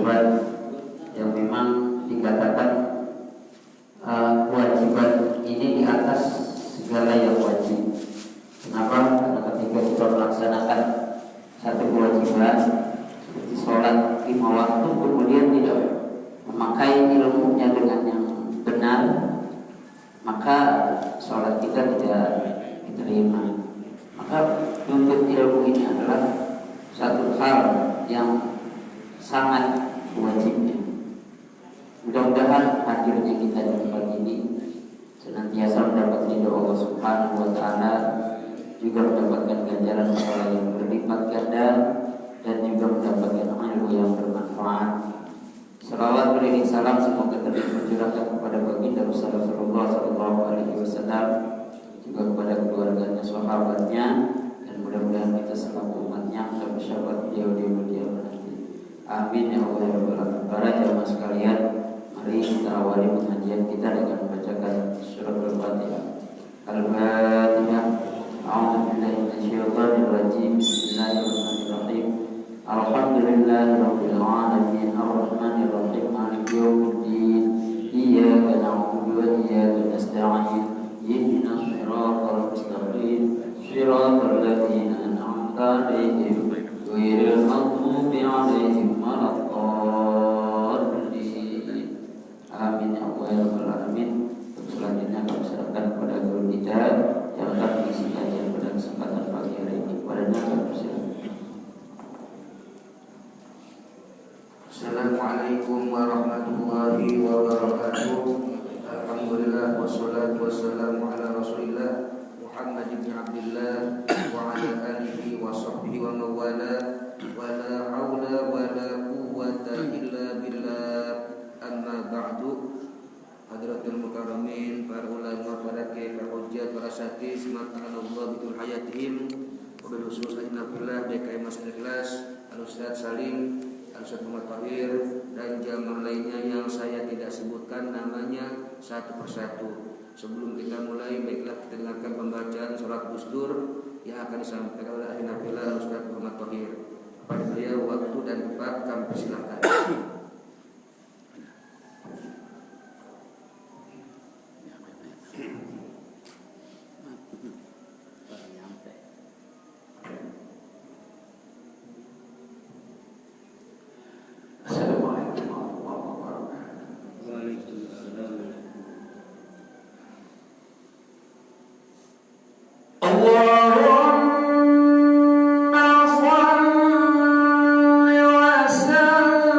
kewajiban yang memang dikatakan kewajiban ini di atas segala yang wajib. Kenapa? Karena ketika kita melaksanakan satu kewajiban seperti sholat 5 waktu, kemudian tidak memakai ilmunya dengan yang benar, maka sholat kita tidak diterima. Maka tuntut ilmu ini adalah satu hal yang sangat wajibnya. Mudah-mudahan hadirnya kita di tempat ini senantiasa mendapat ridho Allah Subhanahu wa Ta'ala, juga mendapatkan ganjaran pahala yang berlipat ganda, dan juga mendapatkan ilmu yang bermanfaat. Salawat beriring salam semoga tercurahkan kepada baginda Rasulullah sallallahu alaihi wasallam, juga kepada keluarganya, sahabatnya, dan mudah-mudahan kita selaku umatnya dan bersahabat beliau di mulia nanti. Amin ya Allah ya Rabbal alamin. Para jamaah sekalian, mari kita awali pengajian kita dengan membacakan surat Al-Fatihah. Al-Fatihah. A'udzubillahi minasyaitonir rajim. Bismillahirrahmanirrahim. Alhamdulillahirabbil alamin arrahmanir rahim maliki yaumiddin. Iyyaka na'budu wa iyyaka nasta'in. Ihdinas siratal mustaqim. Siratal ladzina an'amta 'alaihim ghairil maghdubi 'alaihim waladdallin. Amin ya Allah ya Rabbal alamin. Selanjutnya kami serahkan kepada guru kita yang akan mengisi kajian pada kesempatan pagi hari ini. Padanya kami persilakan. Assalamualaikum warahmatullahi wabarakatuh. Alhamdulillah wassalatu wassalamu ala Rasulillah Muhammad ibn Abdullah wa ala alihi wa sahbihi wa mawala wa la hawla wa la quwwata illa billah. Amma ba'du. Hadratul mukarramin, para ulama, para kiai, para hujjah, para asatidz, mata'anallah bitul hayatihim, wabil khusus ajnabillah, DKI Mas Ikhlas, Al-Ustadz Salim, Al-Ustadz Muhammad Tahir, dan jamaah lainnya yang saya tidak sebutkan namanya satu persatu. Sebelum kita mulai, baiklah kita dengarkan pembacaan surat Bustur yang akan disampaikan oleh Ajnabillah Al-Ustadz Muhammad Tahir. Kepada beliau waktu dan tempat kami persilakan. Allahumma salli wa sallim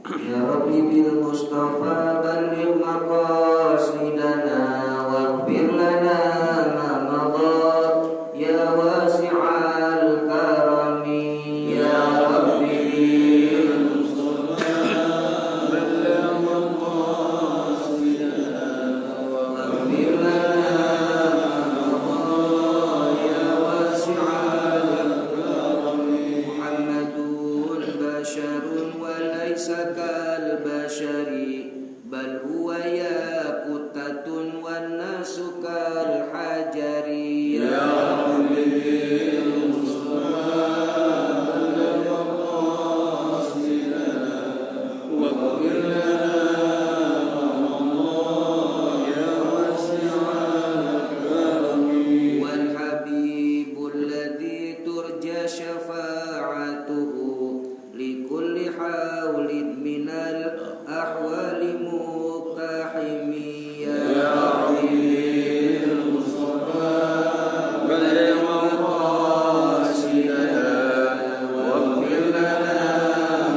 Ya Rabbi bil Mustafa balligh maqasidana waghfir lana ma madha ya wasi'al karami. Ya Rabbi bil Mustafa balligh maqasidana waghfir lana ma madha ya wasi'al karami. Muhammadun basharun wa laysa kal bashari bal huwa yaqutatun wan nasu kal hajari. Ya Rabbi bil Mustafa balligh maqasidana waghfir lana ma madha ya wasi'al karami. Wal habibul ladzi turja syafa'atuhu likulli haulin minal ahwali muqtahimi. Ya Rabbi bil Mustafa balligh maqasidana waghfir lana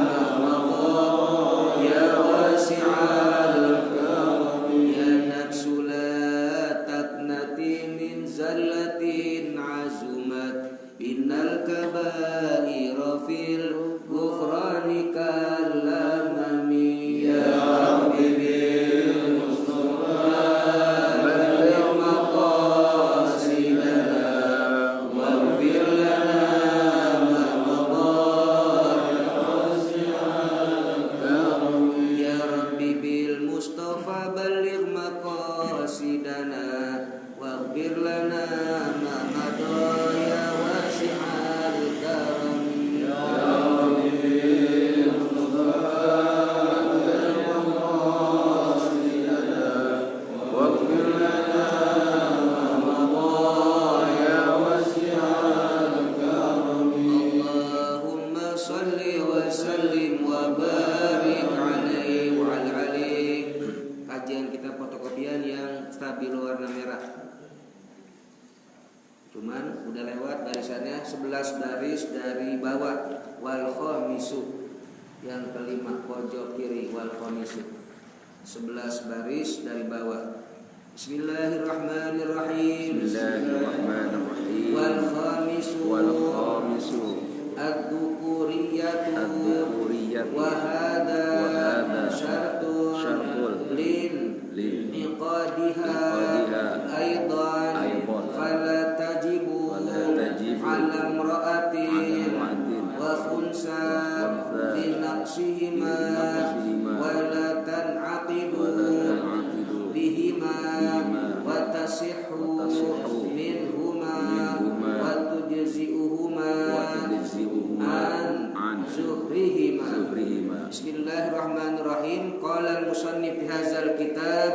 ma madha ya wasi'al karami. Ya nafsu la taqnati min zallatin azumat innal kabaira fil ghufrani kalamami. Ya Rabbi bil Mustafa balligh maqasidana waghfir lana ma madha ya wasi'al karami. Ya Rabbi bil Mustafa balligh maqasidana waghfir lana ma madha ya wasi'al karami. Ya Rabbi bil Mustafa balligh maqasidana waghfir lana ma madha ya wasi'al karami. Allahumma salli wa sallim wa barik alaihi wa ala alihi. Kajian kita fotokopian yang stabilo warna merah. Cuman udah lewat barisannya 11 baris dari bawah. Wal khamisu yang kelima pojok kiri wal khamisu 11 baris dari bawah. Bismillahirrahmanirrahim. Bismillahirrahmanirrahim. Wal khamisu ad-dukuriyatu wa hadha syartul lin iqadiha aidan fala tajibu ala imra'atin wa khunsa bi naqsihima wa la tan'aqidu bihima wa tasihhu minhuma wa tujzi'uhuma an zuhrihima. Bismillahirrahmanirrahim. Qala al-musannif fi hadzal kitab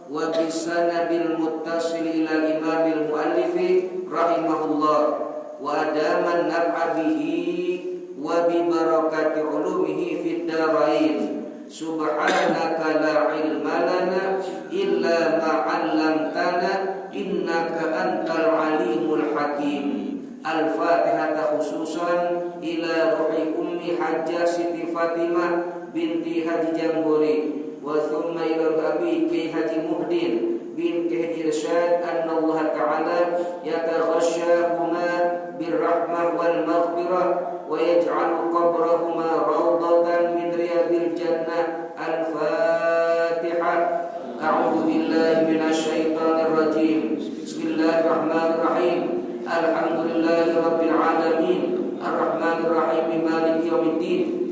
wa bisanadil muttasil ila al-imamil muallifi rahimahullah wa adaman naf'a bihi wa bi barakati ulumihi fid darain. Subhanaka la ilma lana illa ma 'allamtana innaka antal alimul hakim. Al-Fatihah khususan ila ruhi ummi Hajjah Siti Fatimah binti Haji Jamburi wa thumma ila abi Ki Haji Muhdin bin Ki Haji Irsyad anna Allah Ta'ala yataghashshahuma birrahmah wal maghfirah wa yaj'alu qabrahuma rawdatan min riyadil jannah. Al-Fatihah. A'udzu billahi minasy syaithanir rajim. Bismillahirrahmanirrahim. Alhamdulillahi rabbil alamin arrahmanir rahim maliki yaumiddin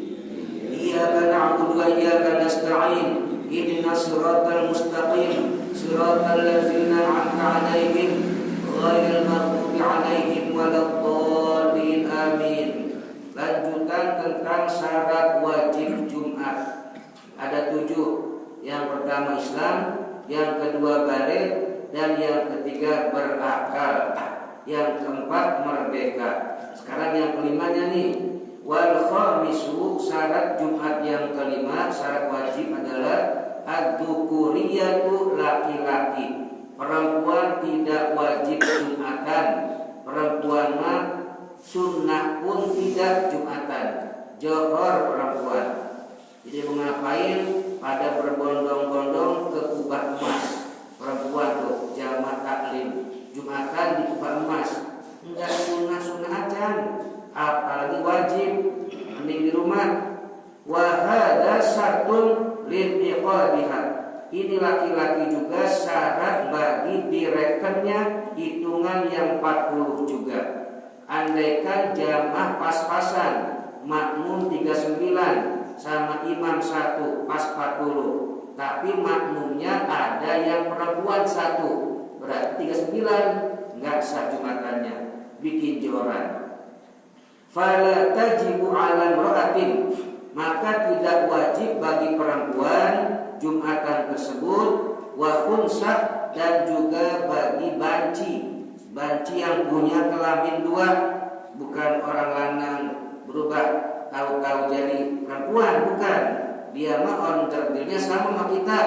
iyyaka na'budu wa iyyaka nasta'in ihdinas siratal mustaqim siratal ladzina an'amta 'alaihim ghairil maghdubi 'alaihim waladdallin amin. Lanjutan tentang syarat wajib Jumat. Ada 7. Yang pertama Islam, yang kedua baligh, dan yang ketiga berakal. Yang keempat merdeka. Sekarang yang kelimanya nih. Wal khamisu, syarat Jumat yang kelima, syarat wajib adalah ad-dukuriyatu, laki-laki. Perempuan tidak wajib Jumatan. Perempuan mah sunnah pun tidak Jumatan. Johor perempuan. Jadi pada berbondong-bondong ke kubah emas. Perempuan tuh jamaah taklim Jumatan di kubah emas. Enggak sunnah acan, apalagi wajib, mending di rumah. Wa hadza syartun lil iqadiha. Ini laki-laki juga syarat bagi direkennya hitungan yang 40 juga. Andaikan jamaah pas-pasan, makmum 39 sama imam 1 pas 40, tapi makmumnya ada yang perempuan 1, berarti 39, enggak sah jumatannya, bikin joran. Fala tajibu 'ala imra'atin, maka tidak wajib bagi perempuan jumatan tersebut, wa khunsah, dan juga bagi banci yang punya kelamin 2, bukan orang lanang berubah tahu-tahu jadi perempuan, bukan. Dia mah onderdilnya sama sama kita.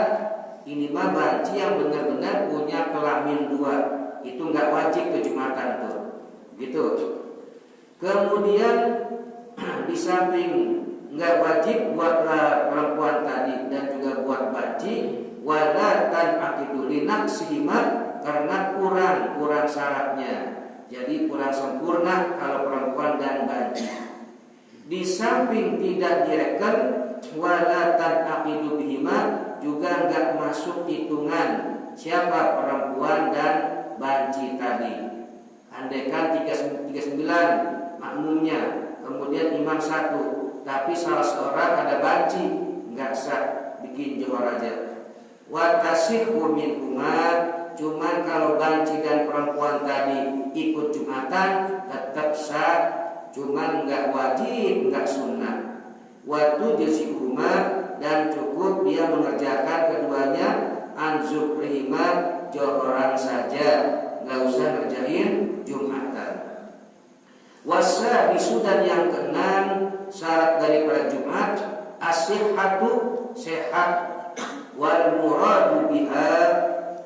Ini mah banci yang benar-benar punya kelamin 2, itu nggak wajib ke jumatan tuh, gitu. Kemudian di samping nggak wajib buat perempuan tadi dan juga buat banci, wala tanqidu linaqsihima, karena kurang syaratnya. Jadi kurang sempurna kalau perempuan dan banci. Di samping tidak direken, wala tanqidu bihima, juga enggak masuk hitungan siapa perempuan dan banci tadi. Andaikan 39 makmumnya, kemudian imam 1, tapi salah seorang ada banci, enggak sah, bikin johor aja. Wa tasihhu min umat, cuman kalau banci dan perempuan tadi ikut jumatan tetap sah, cuman enggak wajib, enggak sunnah. Wa tujzi'uhuma, dan cukup dia mengerjakan keduanya anzur prihima, johoran saja, enggak usah ngerjain jumatan. Wasa bisudan, yang keenam syarat daripada Jumat, as-sihhatu, sehat, wal muradu biha,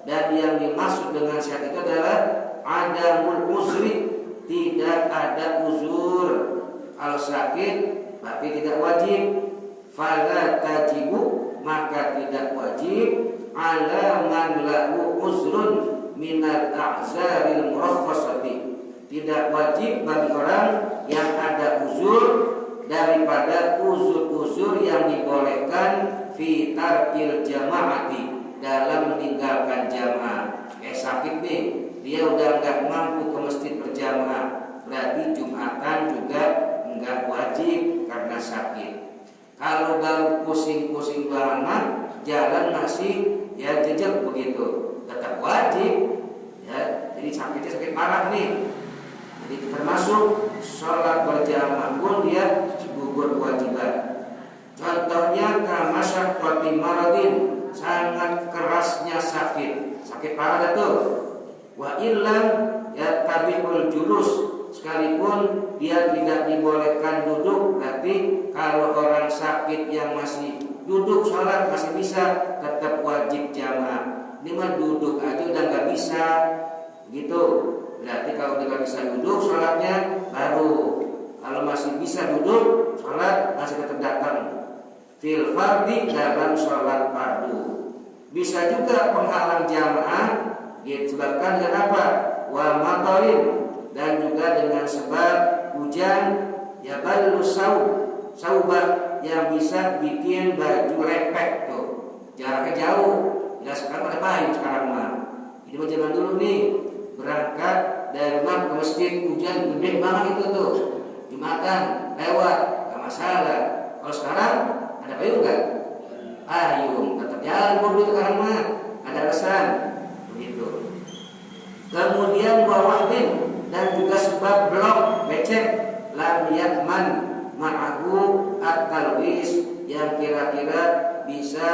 dan yang dimaksud dengan sehat itu adalah adamul uzri, tidak ada uzur. Kalau sakit tapi tidak wajib. Fala tajibu, maka tidak wajib ala man lahu uzrun minal a'zaril murakhasati, tidak wajib bagi orang yang ada uzur daripada uzur-uzur yang dibolehkan fi tarkil jamaati, dalam meninggalkan jamaah. Kayak sakit nih, dia udah nggak mampu ke masjid berjamaah, berarti jumatan juga nggak wajib karena sakit. Kalau baru pusing-pusing banget, jalan masih ya jejak begitu, tetap wajib ya. Jadi sakitnya sakit parah nih, jadi termasuk sholat berjamaah pun dia gugur kewajiban. Contohnya kamasyaqqati maradin, sangat kerasnya sakit parah itu. Wa illam ya tabi'ul julus, sekalipun dia tidak dibolehkan duduk, berarti kalau orang sakit yang masih duduk sholat masih bisa, tetap wajib jamaah. Ini mah duduk aja udah nggak bisa, gitu. Berarti kalau dia nggak bisa duduk sholatnya baru. Kalau masih bisa duduk sholat masih tetap datang. Fil fardi, dalam sholat fardu. Bisa juga penghalang jamaah disebabkan dengan apa? Wa matarin, dan juga dengan sebab hujan, ya balu sauba, yang bisa bikin baju lepek tuh, jaraknya jauh. Ya sekarang ada payung sekarang mah. Ini zaman dulu nih, berangkat dari rumah ke masjid hujan gede banget itu tuh, jumatan lewat gak masalah. Kalau sekarang ada payung nggak? Payung, tetap jalan dulu sekarang mah, ada alasan begitu. Kemudian wawahdin, dan juga sebab blok becek, lam yakman ma'ahu at-talwis, yang kira-kira bisa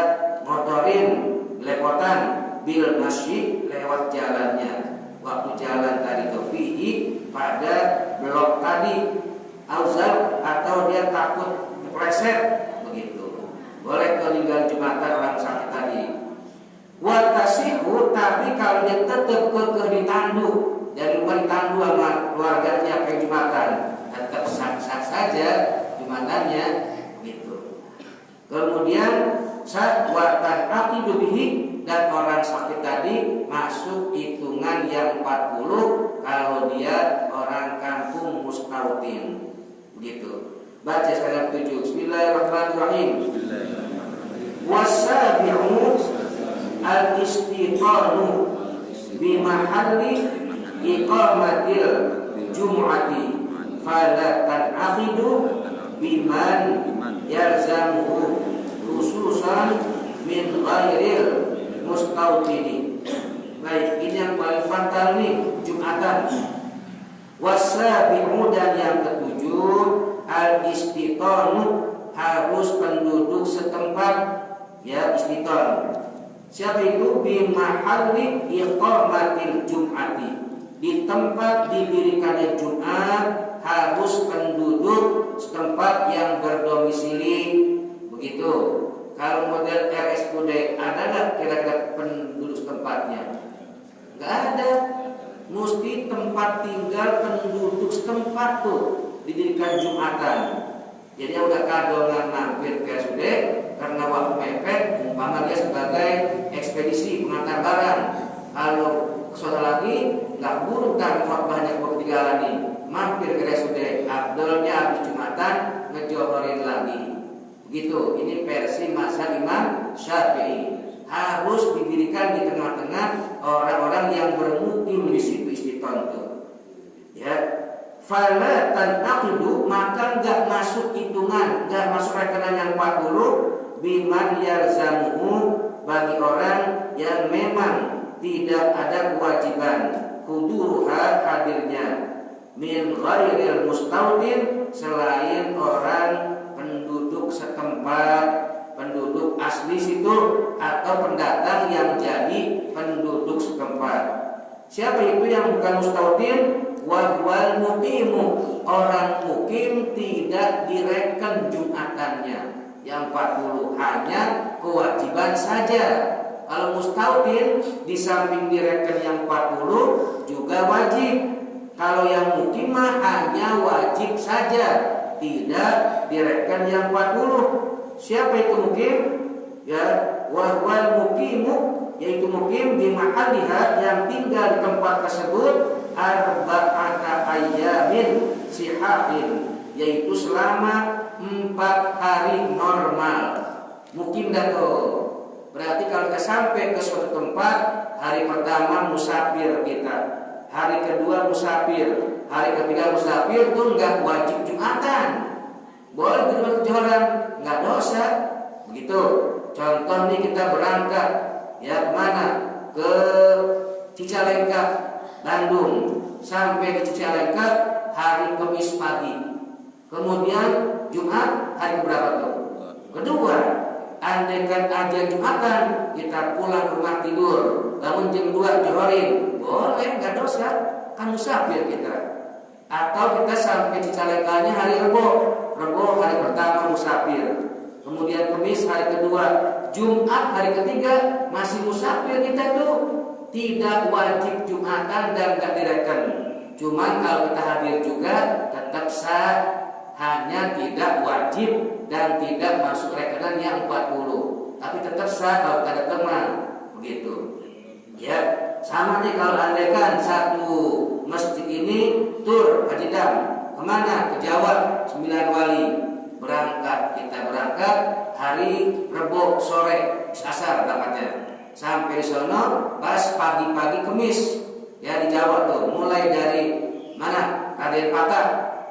motorin belepotan bil masyi, lewat jalannya. Waktu jalan tadi fihi, pada blok tadi, auzal, atau dia takut kepleset begitu. Boleh meninggal jumatan orang sakit tadi. Wa tasihu, tapi kalau dia tetap kekeh ditandu, dari rumah ditandu sama keluarganya ke jumatan, tetap sah-sah saja jumatannya gitu. Kemudian Watan aqidu bihi, dan orang sakit tadi masuk hitungan yang 40 kalau dia orang kampung mustautin. Begitu. Baca sekali 7. Bismillahirrahmanirrahim. Wasabi'u al-istiqanu bimahalli iqamatil jum'ati fala tan'aqidu biman yalzamuhu khususan min ghairil mustautini. Baik, ini yang paling fatal nih, Jumatan. Wasabi'u, dan yang ketujuh, al-istitanu, harus penduduk setempat, ya, istiton. Siapa itu? Bimahalli iqamatil jum'ati, di tempat didirikannya Jumat harus penduduk setempat yang berdomisili. Begitu. Kalau model RSUD ada nggak kira-kira penduduk setempatnya? Nggak ada. Mesti tempat tinggal penduduk setempat tuh didirikan Jumatan. Jadi yang udah kadongan mampir ke RSUD karena waktu mepet, umpama dia sebagai ekspedisi pengantar barang. Kalau kesana lagi nggak buru ntar banyak ketinggalan nih. Mampir ke RSUD, Abdulnya habis Jumatan ngejohorin lagi. Begitu, ini versi mazhab Imam Syafi'i. Harus didirikan di tengah-tengah orang-orang yang bermukim di situ istiqon itu. Ya, fala tanaqidu, maka enggak masuk hitungan, enggak masuk rekanan yang 40 biman yalzamuhu, bagi orang yang memang tidak ada kewajiban huduruha, hadirnya, min ghairil mustautin, selain orang penduduk setempat, penduduk asli situ, atau pendatang yang jadi penduduk setempat. Siapa itu yang bukan mustautin? Wal muqimu, orang mukim tidak direken Jumatannya yang 40, hanya kewajiban saja. Kalau mustautin di samping direken yang 40 juga wajib. Kalau yang mukimah hanya wajib saja, tidak direken yang 40. Siapa itu mukim? Ya, wal mukimu, yaitu mukim di mahalliha, yang tinggal di tempat tersebut, arba'ata ayyamin sihahin, yaitu selama 4 hari normal. Mukim dah tuh. Berarti kalau kita sampai ke suatu tempat, hari pertama musafir kita, hari kedua musafir, hari ketiga musafir, itu enggak wajib Jumatan. Boleh di rumah kejoran, enggak dosa. Begitu. Contoh nih, kita berangkat ya kemana? Ke Cicalengka, Bandung. Sampai di Cicalengka hari Kamis pagi. Kemudian Jumat hari berapa tuh? Kedua. Andaikan aja Jumatan, kita pulang ke rumah tidur, bangun jam 2 johorin, boleh, nggak dosa, kan musafir kita. Atau kita sampai Cicalengkanya hari Rebo hari pertama musafir, kemudian Kamis hari kedua, Jumat hari ketiga masih musafir kita tuh, tidak wajib Jumatan dan nggak direken. Cuman kalau kita hadir juga tetap sah, hanya tidak wajib dan tidak masuk rekenan yang 40. Tapi tetap sah kalau ada teman. Begitu. Ya, sama nih kalau andaikan satu masjid ini tur Haji Dam. Kemana? Ke Jawa, 9 Wali. Kita berangkat hari Rebo sore, asar berangkatnya. Sampai di sono pas pagi-pagi Kemis. Ya, di Jawa tuh. Mulai dari mana? Raden Patah.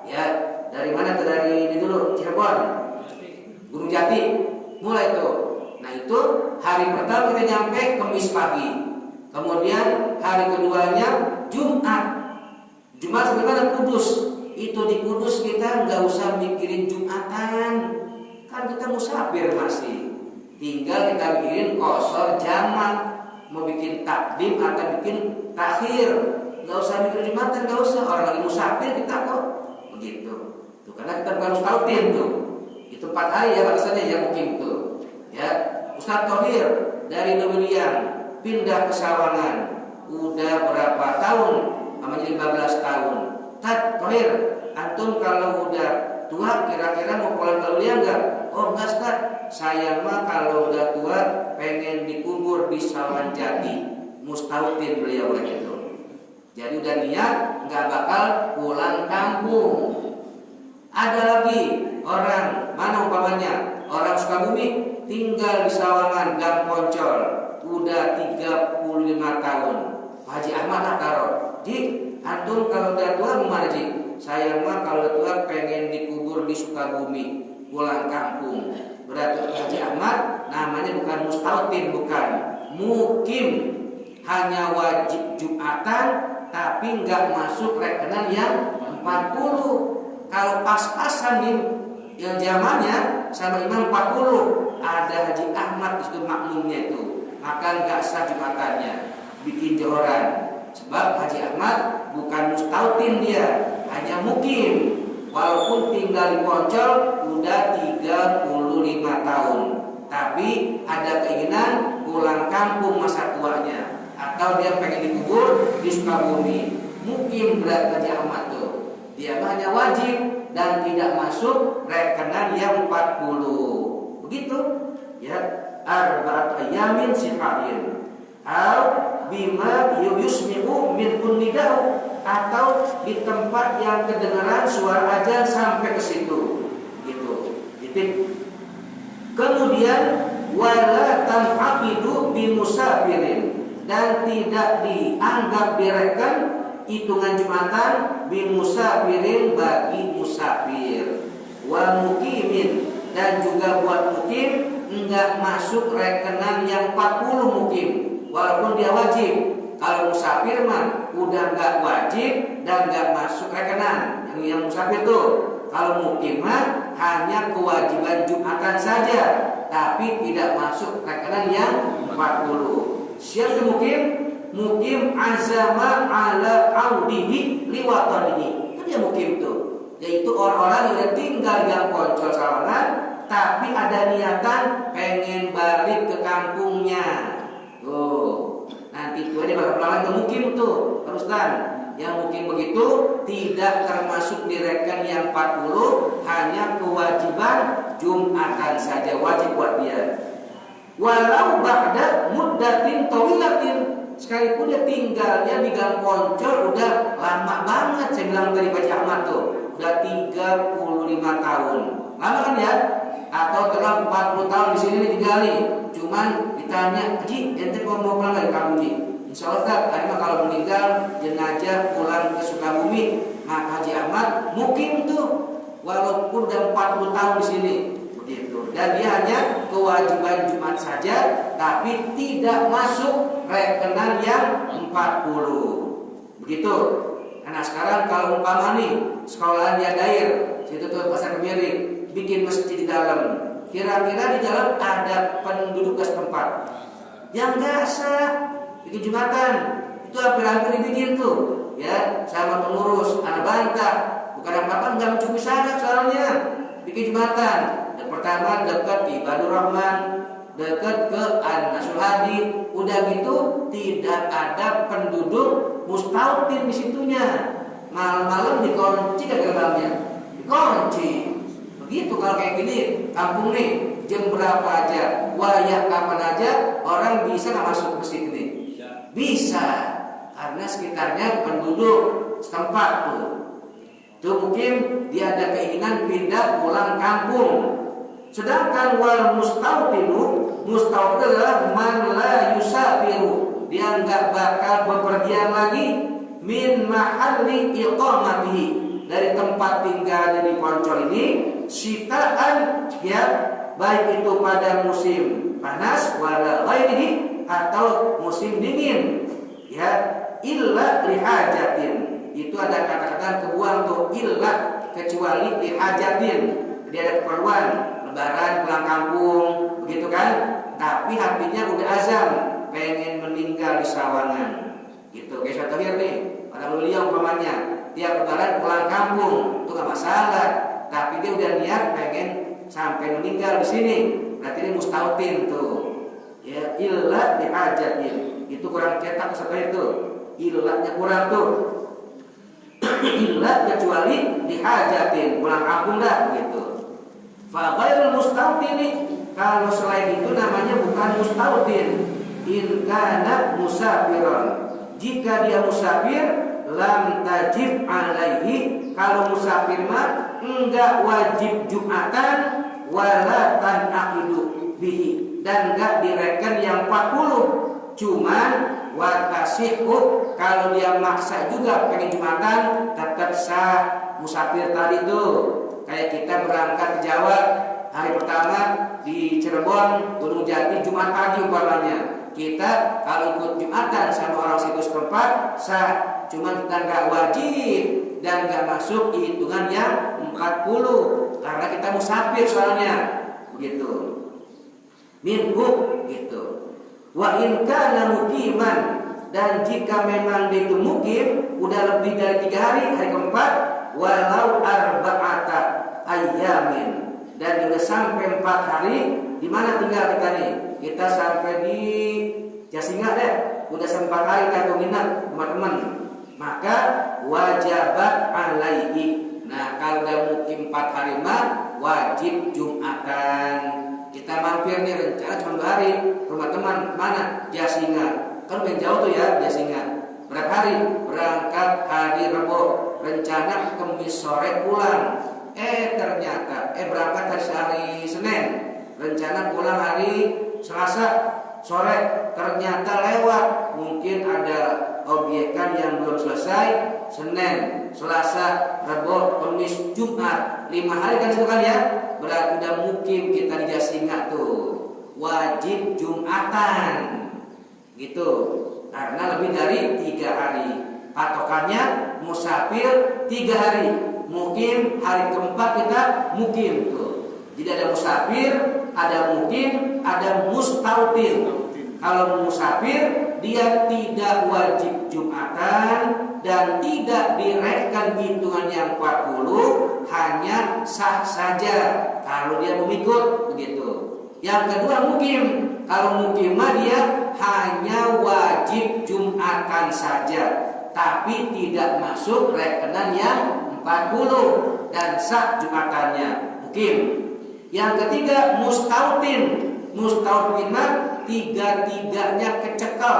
Ya, dari mana tuh? Dari ini dulu, Cirebon, Gunung Jati, mulai tuh. Nah itu hari pertama kita nyampe Kamis pagi. Kemudian hari keduanya Jumat. Jumat sebenarnya Kudus. Itu di Kudus kita nggak usah mikirin Jumatan, kan kita musafir masih. Tinggal kita bikin qashar jamak, mau bikin takdim atau bikin takhir. Nggak usah mikirin Jumatan, nggak usah. Orang lagi musafir kita kok. Begitu. Tuh, karena kita bukan mustautin tuh. Itu 4 hari ya bahasanya ya mungkin tuh. Ya, Ustaz Thohir dari Domilian pindah ke Sawangan. Udah berapa tahun? Namanya 15 tahun. Thohir, antum kalau udah tua kira-kira mau pulang ke Domilian enggak? Oh enggak Ustaz, saya mah kalau udah tua pengen dikubur di Sawan Jati. Mustautin beliau begitu. Jadi udah niat nggak bakal pulang kampung. Ada lagi orang, mana umpamanya orang Sukabumi tinggal di Sawangan Gang Poncol, udah 35 tahun. Haji Ahmad Akaro, Ji, antum kalau udah tua gimana Ji? Saya mah kalau udah tua pengen dikubur di Sukabumi, pulang kampung. Berarti Haji Ahmad namanya bukan mustautin, bukan mukim, hanya wajib Jumatan tapi nggak masuk rekenan yang 40. Kalau pas-pasan nih yang zamannya sama imam 40, ada Haji Ahmad itu makmumnya itu, maka nggak sah Jumatannya, bikin joran. Sebab Haji Ahmad bukan mustautin, dia hanya mukim, walaupun tinggal di Poncol udah 35 tahun, tapi ada keinginan pulang kampung masa tuanya, atau dia pengen dikubur di Sukabumi. Mukim berat Haji Ahmad tuh, dia hanya wajib dan tidak masuk rekenan yang 40. Begitu ya, arba'at ayamin sihain au bima yusmi'u min nidau, atau di tempat yang kedengaran suara azan sampai ke situ gitu. Titik. Kemudian wala tan'aqidu bi musafirin, dan tidak dianggap direken hitungan Jumatan bi musafirin bagi musafir, wa mukimin, dan juga buat mukim enggak masuk rekenan yang 40 mukim, walaupun dia wajib. Kalau musafir mah udah enggak wajib dan enggak masuk rekenan yang musafir tuh. Kalau mukim mah hanya kewajiban Jumatan saja, tapi tidak masuk rekenan yang 40. Siapa mukim? Mukim azama ala audihi liwatanihi. Itu dia mukim tuh, yaitu orang-orang yang udah tinggal di Gang Poncol Sawangan, tapi ada niatan pengen balik ke kampungnya. Tuh, nanti tuh dia bakal pulang ke mukim tuh, teruskan. Yang mukim begitu tidak termasuk di reken yang 40, hanya kewajiban Jumatan saja, wajib buat dia. Walau ba'da muddatin tawilatin, sekalipun dia tinggalnya di Gang Poncol udah lama banget. Saya bilang tadi Pak Ahmad tuh udah 35 tahun, lama kan ya? Atau telah 40 tahun di sini ditinggali. Cuman ditanya, Haji, ente mau pulang dari kampung Ji? Insya Allah kan, kalau meninggal jenazah pulang ke Sukabumi, maka Haji Ahmad mukim tuh, walaupun udah 40 tahun di sini. Begitu. Dan dia hanya kewajiban Jumat saja, tapi tidak masuk rekenan yang 40. Begitu. Nah sekarang kalau umpama nih sekolahan dia dair, situ tuh Pasar Kemiri, bikin masjid di dalam, kira-kira di dalam ada penduduk setempat yang nggak sah bikin Jumatan, itu hampir-hampir dibikin tuh, ya sama pengurus, anak bantah, bukan apa-apa, nggak mencukupi syarat soalnya bikin Jumatan. Yang pertama dekat di Ibadur Rahman, dekat ke An-Nasul Hadi, udah gitu tidak ada penduduk mustautin di situnya. Malam-malam dikunci ke gerbangnya, dikunci. Begitu kalau kayak gini, kampung nih jam berapa aja, wayah kapan aja orang bisa nggak masuk ke masjid ini? Bisa, karena sekitarnya penduduk setempat tuh. Tuh mungkin dia ada keinginan pindah pulang kampung. Sedangkan wal mustautinu, mustautin adalah man la yusafiru, dia nggak bakal bepergian lagi min mahalli iqamatihi, dari tempat tinggalnya di Poncol ini, sitaan ya, baik itu pada musim panas wala ghairihi, atau musim dingin ya, illa lihajatin. Itu ada kata-kata kebuang tuh, illa, kecuali lihajatin, jadi ada keperluan, lebaran pulang kampung begitu kan, tapi hatinya udah azam pengen meninggal di Sawangan gitu. Kayak contohnya nih, pada beliau umpamanya tiap lebaran pulang kampung, itu gak masalah, tapi dia udah niat pengen sampai meninggal di sini, berarti ini mustautin tuh ya, illa lihajatin. Itu kurang cetak seperti itu, illanya kurang tuh. Illa kecuali dihajatin, pulang kampung dah gitu. Fa ghairul mustawtini, kalau selain itu namanya bukan mustawtin. In kana musafiran, jika dia musafir, lam tajib alaihi, kalau musafir mah enggak wajib Jumatan, wala tanaqidu bihi, dan enggak direken yang 40. Cuman watasihu, kalau dia maksa juga pengen Jumatan, tetap sah musafir tadi tuh. Kayak kita berangkat ke Jawa, hari pertama di Cirebon, Gunung Jati, Jumat pagi umpamanya. Kita kalau ikut Jumatan sama orang situ setempat sah, cuman kita nggak wajib dan nggak masuk hitungan yang 40 karena kita musafir soalnya, begitu. Minhu gitu. Wa in kana muqiman, dan jika memang dia itu mukim udah lebih dari 3 hari, hari keempat, walau arba'ata ayyamin, dan udah sampai 4 hari, di mana tinggal kita nih? Kita sampai di Jasinga deh, udah sampai 4 hari kan minat teman-teman. Maka wajibat alaihi. Nah, kalau udah mukim 4 hari mah wajib Jumatan. Kita mampir nih, rencana cuma 2 hari, rumah teman mana? Jasinga. Kan lumayan jauh tuh ya Jasinga. Berapa hari? Berangkat hari Rebo, rencana Kamis sore pulang. Ternyata berangkat hari Senin, rencana pulang hari Selasa sore, ternyata lewat. Mungkin ada obyekan yang belum selesai. Senin, Selasa, Rabu, Kamis, Jumat, 5 hari kan itu kan ya. Berarti udah mukim kita di Jasinga tuh, wajib Jumatan gitu, karena lebih dari 3 hari. Patokannya musafir 3 hari, mukim hari keempat kita mukim tuh. Jadi ada musafir, ada mukim, ada mustautin. Kalau musafir dia tidak wajib Jumatan dan tidak direken hitungan yang 40, hanya sah saja kalau dia memikut, begitu. Yang kedua mukim, kalau mukim mah dia hanya wajib Jumatan saja, tapi tidak masuk rekenan yang 40 dan sah Jumatannya, mukim. Yang ketiga mustautin. Mustautin mah 3-3-nya kecekel.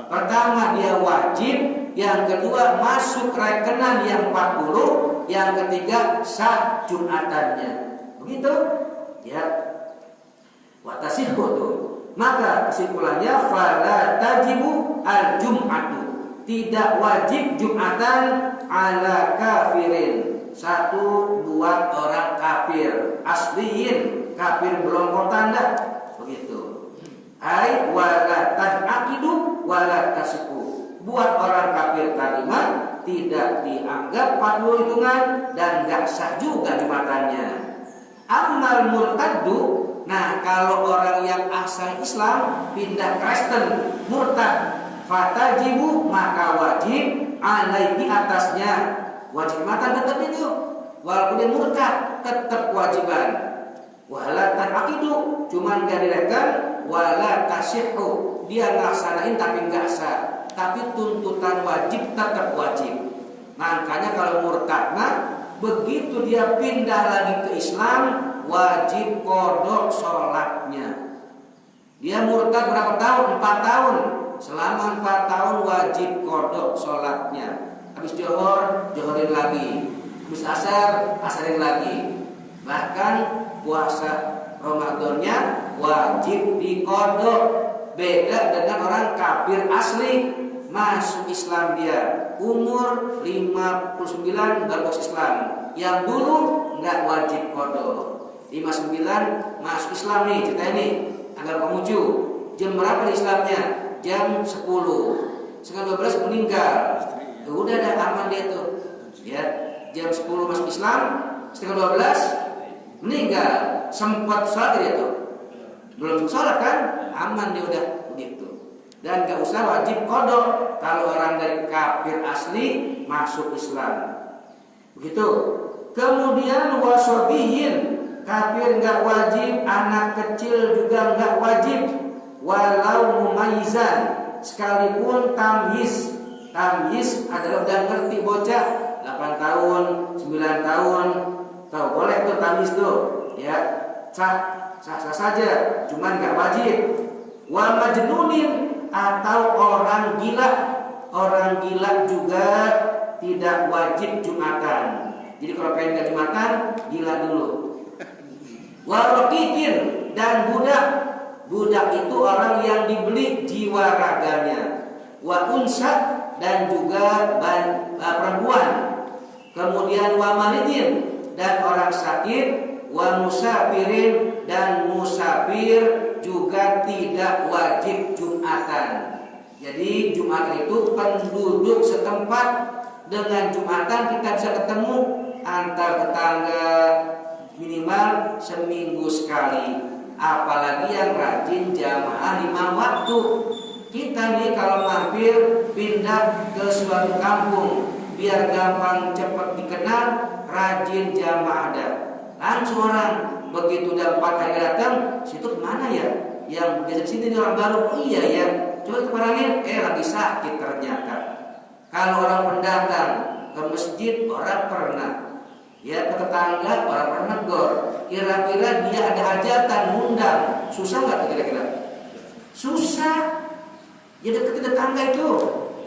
Pertama dia wajib, yang kedua masuk rekenan yang 40, yang ketiga sah Jumatannya. Begitu? Ya. Watasihu tuh. Maka kesimpulannya fala tajibu al-jum'atu. Tidak wajib Jumatan ala kafirin. Satu buat orang kafir asliin, kafir belongkotan dah, begitu. Ai wala tanaqidu wala tasiku. Buat orang kafir kalimat tidak dianggap 40 hitungan dan enggak sah juga Jumatannya. Ammal murtaddu, nah kalau orang yang asal Islam pindah Kristen, murtad, fatajibu, maka wajib alaihi atasnya. Wajib Jumatan tetap itu, walaupun dia murtad tetap kewajiban. Wala tanaqidu, cuman gak direken. Wala tasihhu, dia ngelaksanain tapi enggak sah, tapi tuntutan wajib tetap wajib. Makanya kalau murtad mah begitu dia pindah lagi ke Islam wajib qodok sholatnya. Dia murtad berapa tahun? 4 tahun. Selama 4 tahun wajib qodok sholatnya. Habis johor, johorin lagi. Habis asar, asarin lagi. Bahkan puasa Ramadannya wajib diqodok. Beda dengan orang kafir asli, masuk Islam dia umur 59 baru masuk Islam. Yang dulu nggak wajib qodok. 59 masuk Islam nih, cerita ini agar pengucu. Jam berapa di Islamnya? Jam 10. Setengah 12 meninggal. Udah ada aman dia tuh. Ya, jam 10 masuk Islam, setengah 12 meninggal. Sempat sholat dia tuh. Belum sholat kan? Aman dia udah begitu. Dan gak usah wajib qodok kalau orang dari kafir asli masuk Islam. Begitu. Kemudian wasobiyin, kafir gak wajib, anak kecil juga gak wajib. Walau mumayyizan, sekalipun tamyiz. Tamyiz adalah udah ngerti bocah 8 tahun, 9 tahun. Tahu boleh tuh tamyiz tuh. ya sah saja, cuman nggak wajib. Wa majnunin, atau orang gila. Orang gila juga tidak wajib Jumatan. Jadi kalau pengen nggak Jumatan, gila dulu. Wa raqiqin, dan budak. Budak itu orang yang dibeli jiwa raganya. Wa unsa, dan juga perempuan. Kemudian wa maridin, dan orang sakit. Wa musafirin, dan musafir juga tidak wajib Jumatan. Jadi Jumatan itu penduduk setempat. Dengan Jumatan kita bisa ketemu antar tetangga minimal seminggu sekali. Apalagi yang rajin jamaah 5 waktu. Kita nih kalau mampir pindah ke suatu kampung, biar gampang cepat dikenal, rajin jamaah ada. Langsung orang begitu udah 4 hari datang, situ kemana ya? Yang biasa sini orang baru. Oh iya ya, coba keparangin, lagi sakit ternyata. Kalau orang pendatang ke masjid, orang pernah, ya ke tetangga, orang pernah negor. Kira-kira dia ada hajatan, ngundang, susah nggak kira-kira? Susah. Ya dekat tetangga itu,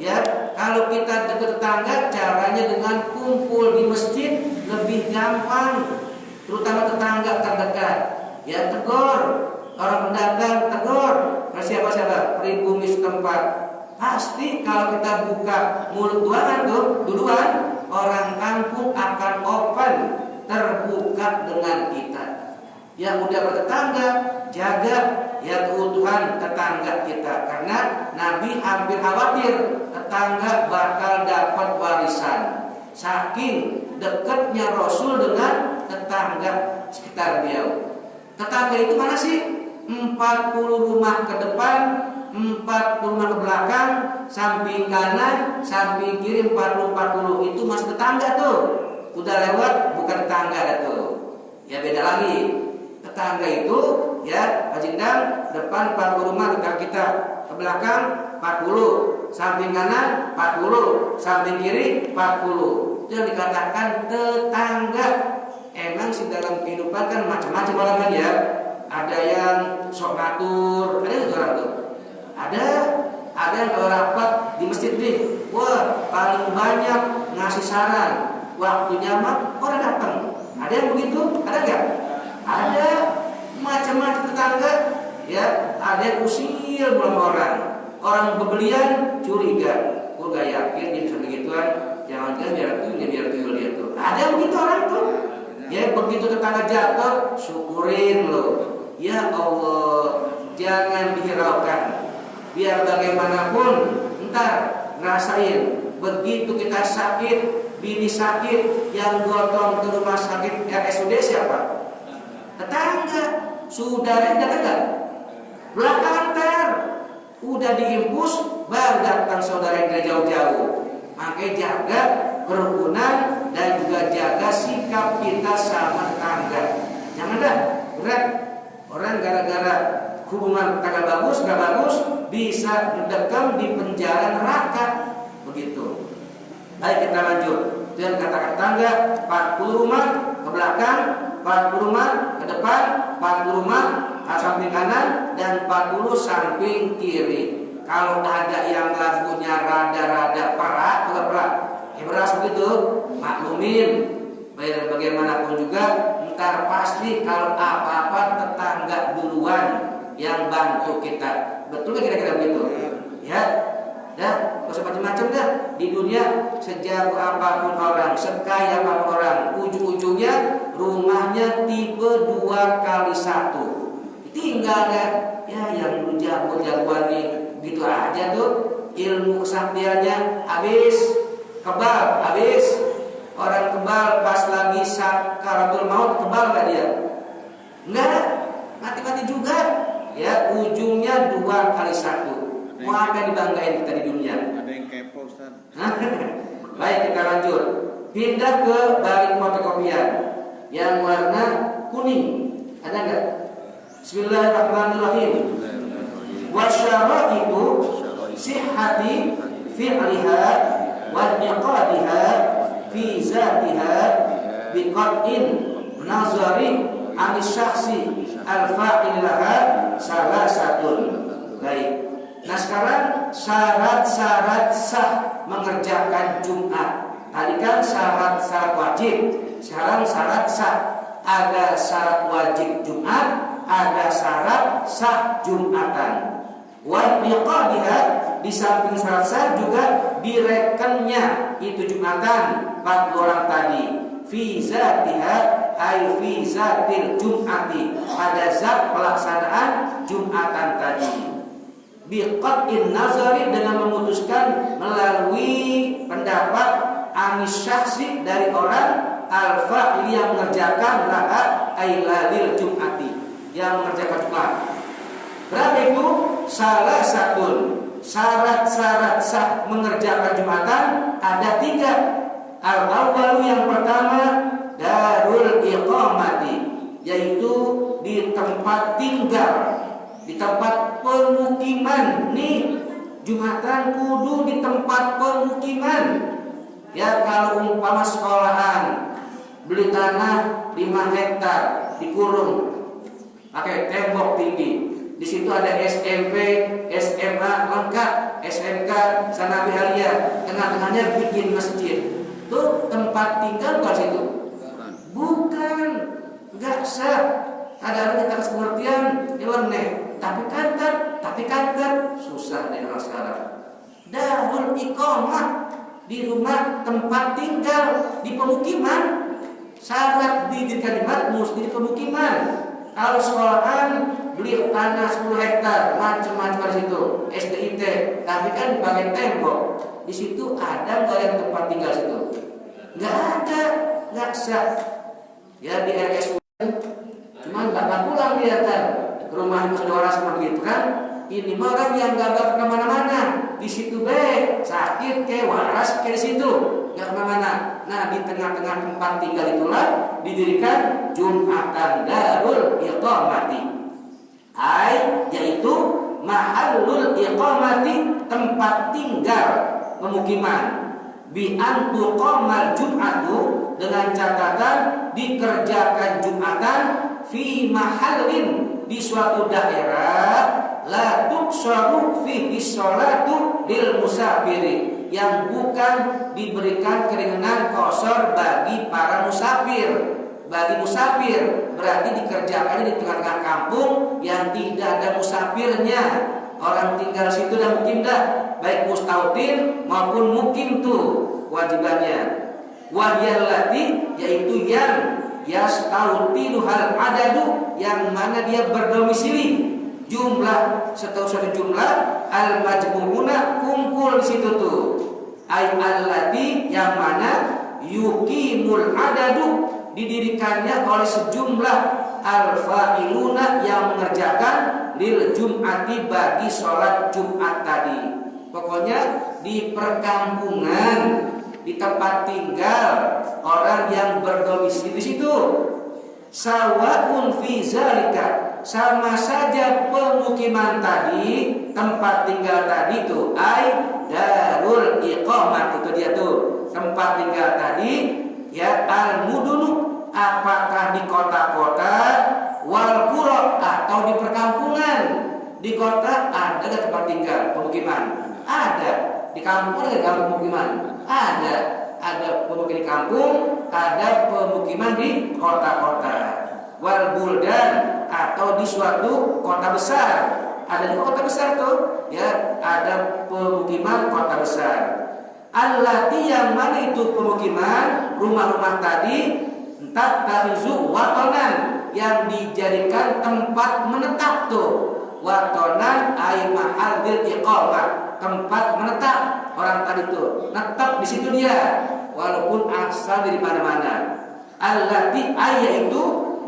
ya. Kalau kita dekat tetangga, caranya dengan kumpul di masjid lebih gampang. Terutama tetangga terdekat, ya tegur. Orang pendatang tegur. Siapa-siapa pribumi setempat. Pasti kalau kita buka mulut duluan, orang kampung akan open, terbuka dengan kita. Yang udah bertetangga, jaga ya keutuhan tetangga kita. Karena Nabi hampir khawatir tetangga bakal dapat warisan. Saking dekatnya Rasul dengan tetangga sekitar beliau. Tetangga itu mana sih? 40 rumah ke depan, 40 rumah ke belakang, samping kanan, samping kiri 40 itu masih tetangga tuh. Udah lewat bukan tetangga dah tuh. Ya beda lagi. Tetangga itu ya Pajindang depan 40 rumah tetangga kita, ke belakang 40, samping kanan 40, samping kiri 40. Itu yang dikatakan tetangga. Emang sih dalam kehidupan kan macam-macam orang kan ya. Ada yang sok ngatur, ada yang orang tuh. Ada yang kalau rapat di masjid nih, wah paling banyak ngasih saran. Waktunya mah orang datang. Ada yang begitu? Ada nggak? Ada macam-macam tetangga. Ya, ada yang usil belum orang bebelian curiga. Gue gak yakin dia bisa begituan. Jangan-jangan biar tuyul dia tuh. Ada yang begitu orang tuh. Ya begitu tetangga jatuh, syukurin loh. Ya Allah, jangan dihiraukan. Biar bagaimanapun ntar ngerasain. Begitu kita sakit, bini sakit, yang gotong ke rumah sakit RSUD siapa? Tetangga. Saudara datang nggak? Belakangan ntar udah diimpus, baru datang saudara yang dari jauh-jauh. Makanya jaga kerukunan dan juga jaga sikap kita sama tetangga. Jangan dah berat. Orang gara-gara hubungan tetangga bagus, gak bagus, bisa mendekam di penjara neraka. Begitu. Baik, kita lanjut. Dan kata tetangga 40 rumah ke belakang, 40 rumah ke depan, 40 rumah samping kanan, dan 40 samping kiri. Kalau ada yang lagunya rada-rada perak, beras begitu, maklumin. Bagaimanapun juga, ntar pasti kalau apa-apa tetangga duluan yang bantu kita. Betul gak kira-kira begitu? Ya, dah, gak usah macam-macam dah. Di dunia sejago apapun orang, sekaya apapun orang, ujung-ujungnya rumahnya tipe 2x1. Tinggal deh, ya yang dulu jago-jagoan nih, gitu aja tuh, ilmu kesaktiannya habis, kebal habis. Orang kebal pas lagi sakaratul maut, kebal gak dia? Enggak, mati-mati juga. Ya, ujungnya 2x1. Mau apa yang dibanggain kita di dunia? Ada yang kepo, Ustaz. Baik, kita lanjut. Pindah ke balik fotokopian yang warna kuning. Ada enggak? Bismillahirrahmanirrahim. Wasyara'itu sihhati fi'liha wa iqadiha fi zatiha biqatin nazari anis syakhsi al-fa'il laha salasatun. Baik. Nah sekarang syarat-syarat sah mengerjakan Jumat. Tadi kan syarat-syarat wajib, sekarang syarat sah. Ada syarat wajib Jumat, ada syarat sah Jumatan. Wa biqadiha, di samping syarat sah juga direkennya itu Jumatan 40 orang tadi. Fi zatiha ay fi zatil Jum'ati, pada zat pelaksanaan Jumatan tadi. Biqatin nazari, dengan memutuskan melalui pendapat anis syakhsi dari orang al-fa'il yang mengerjakan laha ay lalil Jum'ati, yang mengerjakan Jumat. Berapa itu? Salah satu syarat-syarat sah mengerjakan Jumatan ada 3. Al-awwalu, yang pertama, darul iqamati, yaitu di tempat tinggal, di tempat pemukiman. Nih Jumatan kudu di tempat pemukiman. Ya kalau umpama sekolahan beli tanah 5 hektar dikurung pakai tembok tinggi, di situ ada SMP, SMA lengkap, SMK, Sanawi Halia, tengah-tengahnya bikin masjid. Tuh tempat tinggal bukan situ? Bukan, nggak sah. Kadang-kadang kita kasih pengertian nyeleneh, tapi kantor susah deh orang sekarang. Darul iqamah, di rumah tempat tinggal, di pemukiman. Syarat didirikan Jumat mesti di pemukiman. Kalau sekolahan beli tanah 10 hektar, macam-macam di situ, SDIT, tapi kan dipakai tembok. Di situ ada nggak yang tempat tinggal situ? Nggak ada, nggak sah. Ya di RSU, cuman nggak pulang dia kan ke rumah saudara seperti itu kan. Ini orang yang nggak kemana-mana, di situ sakit kayak waras kayak di situ, nggak kemana-mana. Nah di tengah-tengah tempat tinggal itulah didirikan Jumatan darul iqamati, yaitu mahallul iqamati, tempat tinggal pemukiman. Bi antuqamal Jum'atu, dengan catatan dikerjakan Jumatan fi mahallin, di suatu daerah, la tuqsaru fihi sholatu lil musafiri, yang bukan diberikan keringanan qashar bagi para musafir. Bagi musafir berarti dikerjakannya di tengah-tengah kampung yang tidak ada musafirnya. Orang tinggal situ dan mukim dah, baik mustautin maupun mukim tuh wajibannya. Wahyallati, yaitu yang yastautilu hal adadu, yang mana dia berdomisili. Jumlah satu jumlah al majmuuna, kumpul di situ tuh. Ay allati, yang mana yuqimul adadu, didirikannya oleh sejumlah al fa'iluna, yang mengerjakan lil jum'ati, bagi sholat Jumat tadi. Pokoknya di perkampungan, di tempat tinggal orang yang berdomisili di situ. Sawaun fi zalika, sama saja pemukiman tadi, tempat tinggal tadi itu, darul iqamah, itu dia tuh tempat tinggal tadi. Ya al-mudunu, apakah di kota-kota, wal qura, atau di perkampungan. Di kota ada nggak tempat tinggal pemukiman? Ada. Di kampung ada nggak pemukiman? Ada pemukiman di kampung, ada pemukiman di kota-kota. Wal buldan, atau di suatu kota besar. Ada di kota besar tuh, ya ada pemukiman kota besar. Allati, yang mana itu pemukiman, rumah-rumah tadi, entak tarizu watonan, yang dijadikan tempat menetap tuh. Watonan ay mahallil iqamah, tempat menetap. Orang tadi tuh netap di situ dia, walaupun asal dari mana-mana. Allati, yaitu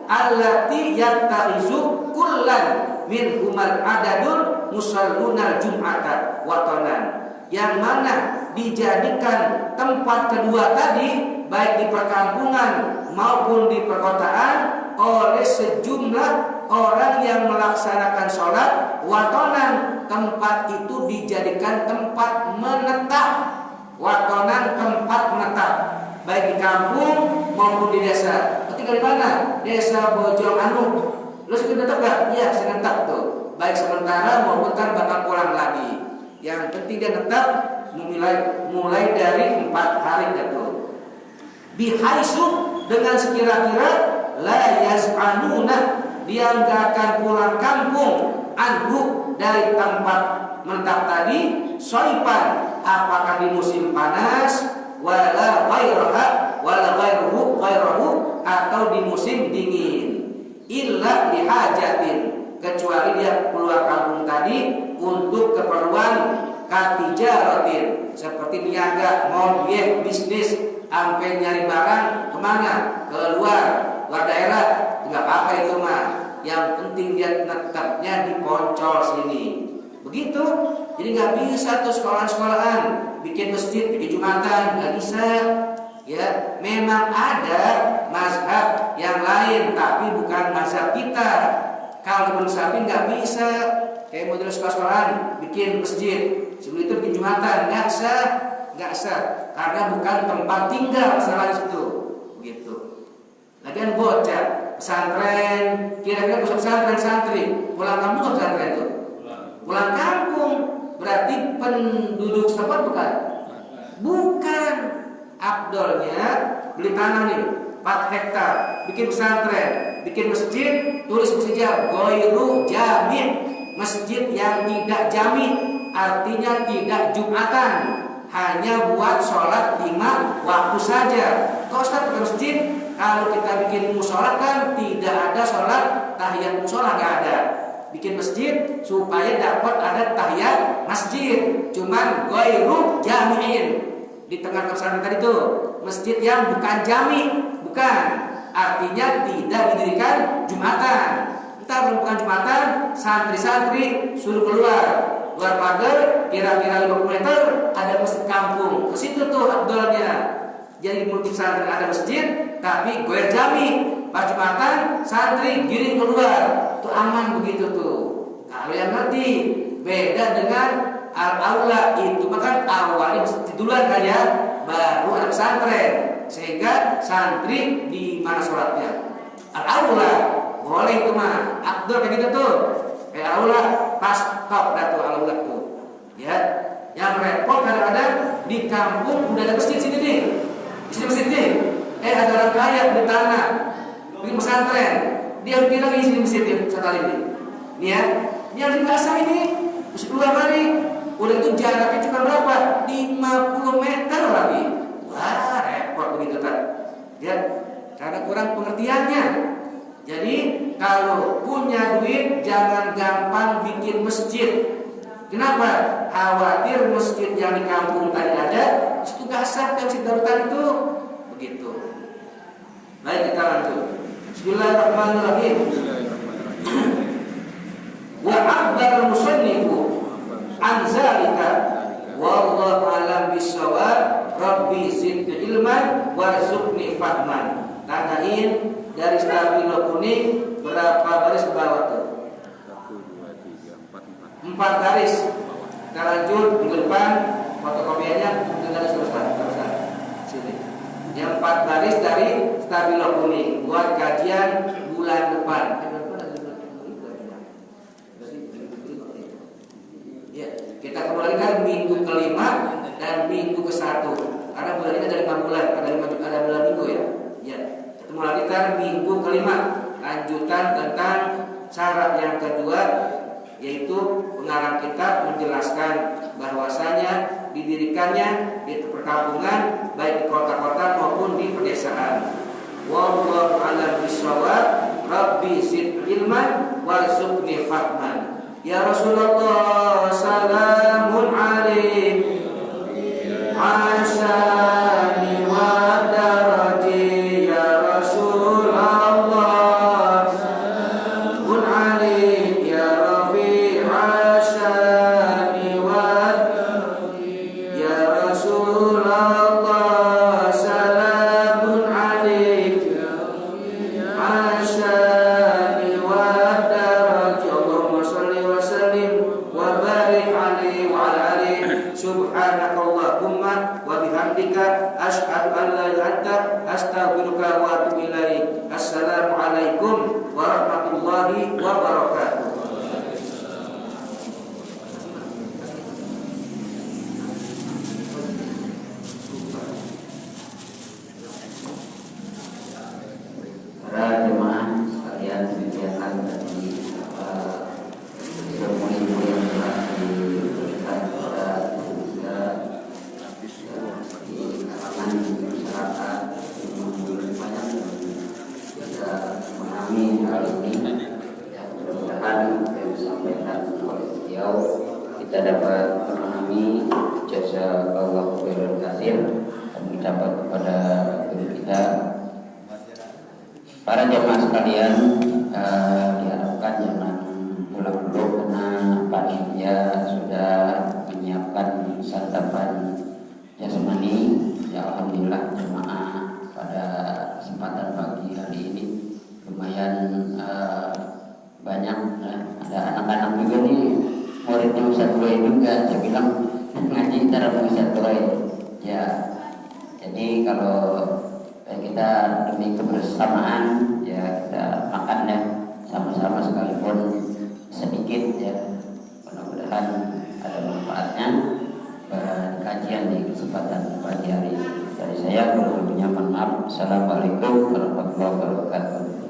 allati yattaizu kullan min humal adadul musalluna jum'ata watonan, yang mana dijadikan tempat kedua tadi, baik di perkampungan maupun di perkotaan, oleh sejumlah orang yang melaksanakan sholat watonan. Tempat itu dijadikan tempat menetap. Watonan, tempat menetap, baik di kampung maupun di desa. Ketika tinggal di mana? Desa Bojong Anu. Lu sudah tetap gak? Iya, saya tetap tuh. Baik sementara maupun ntar bakal pulang lagi. Yang penting dia tetap mulai dari 4 hari itu. Bihaisu, dengan sekira-kira la yaz'anuna, dia nggak akan pulang kampung anhu, dari tempat menetap tadi, soipan, apakah di musim panas, wala ghairuhu, atau di musim dingin, illa dihajatin, kecuali dia keluar kampung tadi untuk keperluan katijaratin, seperti niaga, ngobyek, bisnis, sampai nyari barang kemana? Keluar daerah, nggak apa-apa itu mah. Yang penting dia tetapnya di Poncol sini. Begitu. Jadi nggak bisa tuh sekolahan bikin masjid, bikin jumatan, nggak bisa. Ya, memang ada mazhab yang lain, tapi bukan mazhab kita. Kalau di Musafi nggak bisa. Kayak model sekolah-sekolahan bikin masjid, sebelum itu bikin jumatan, nggak sah, karena bukan tempat tinggal masalah di situ, begitu. Lagian bocah pesantren, kira-kira pesantren santri pulang kampung atau pesantren itu? Pulang kampung, berarti penduduk setempat bukan? Bukan. Abdolnya beli tanah nih 4 hektar, bikin pesantren, bikin masjid, tulis saja goiru jamin, masjid yang tidak jamin, artinya tidak jumatan, hanya buat sholat 5 waktu saja. Kok Ustaz ke masjid? Kalau kita bikin musola kan tidak ada sholat tahiyat musola, nggak ada. Bikin masjid supaya dapat ada tahiyat masjid. Cuman goiru jami'in, di tengah pesantren tadi itu masjid yang bukan jami, bukan. Artinya tidak didirikan jumatan. Kita belum bukan jumatan, santri-santri suruh keluar pagar, kira-kira 50 meter ada masjid kampung. Ke situ tuh abdolnya. Jadi multi pesantren ada masjid, tapi goer jami. Pas jumatan, santri giring keluar. Itu aman begitu tuh. Kalau yang ngerti, beda dengan al-aula itu bahkan awalnya masjid duluan kan ya, baru ada pesantren. Sehingga santri di mana sholatnya? Al-aula boleh itu mah. Abdul kayak gitu tuh. Kayak aula pas top dah tuh al-aula tuh. Ya. Yang repot kadang-kadang di kampung udah ada masjid sini nih. Di sini masjid nih. Ada orang kaya di tanah, di pesantren. Dia bilang di sini masjid sekali ini. Nih ya. Yang di bahasa ini terus keluar lagi. Udah itu jaraknya cuma berapa? 50 meter lagi. Wah, repot begitu kan. Ya, karena kurang pengertiannya. Jadi kalau punya duit jangan gampang bikin masjid. Kenapa? Khawatir masjid yang di kampung tadi ada, itu gak sah masjid darurat itu. Begitu. Baik, kita lanjut. Bismillahirrahmanirrahim. Wa akbar musannifu anzalika wallahu alam bisawab rabbi zidni ilman warzuqni fahman. Tandain dari stabilo kuning berapa baris ke bawah tuh? 4 garis. Kita lanjut minggu depan fotokopiannya dengan terusan sini. Yang 4 garis dari stabilo kuning buat kajian bulan depan. Ya, kita kembali kan minggu ke-5 dan minggu ke-1. Karena bulan ini ada 5 bulan, ada bulan minggu ya. Ya, ketemu lagi kan minggu ke-5. Lanjutan tentang syarat yang kedua, yaitu pengarang kitab menjelaskan bahwasanya didirikannya di perkampungan baik di kota-kota maupun di pedesaan. Wallahu a'lam bishawab. Rabbi zid ilman warzuqni fahman. Ya Rasulullah salamun alaik asyani wa daraji. Ya Rasulullah salamun alaik ya Rafi asyani wa daraji. Ya Rasulullah salamun alaik asyani wa daraji. Allahumma salli wa sallim wa atau kita dapat memahami jasa Allah khairan katsir yang didapat kepada guru kita. Para jamaah sekalian, diharapkan jangan pulang dulu karena panitia sudah menyiapkan santapan jasmani. Ya alhamdulillah jemaah pada kesempatan pagi hari ini lumayan banyak. Ada anak-anak juga nih, muridnya Ustaz Roy juga. Saya bilang ngaji ntar Ustaz Roy. Ya, jadi kalau kita demi kebersamaan ya kita makan ya sama-sama sekalipun sedikit ya. Mudah-mudahan ada manfaatnya kajian di kesempatan pagi hari ini. Dari saya, kalau mohon maaf. Assalamualaikum warahmatullahi wabarakatuh.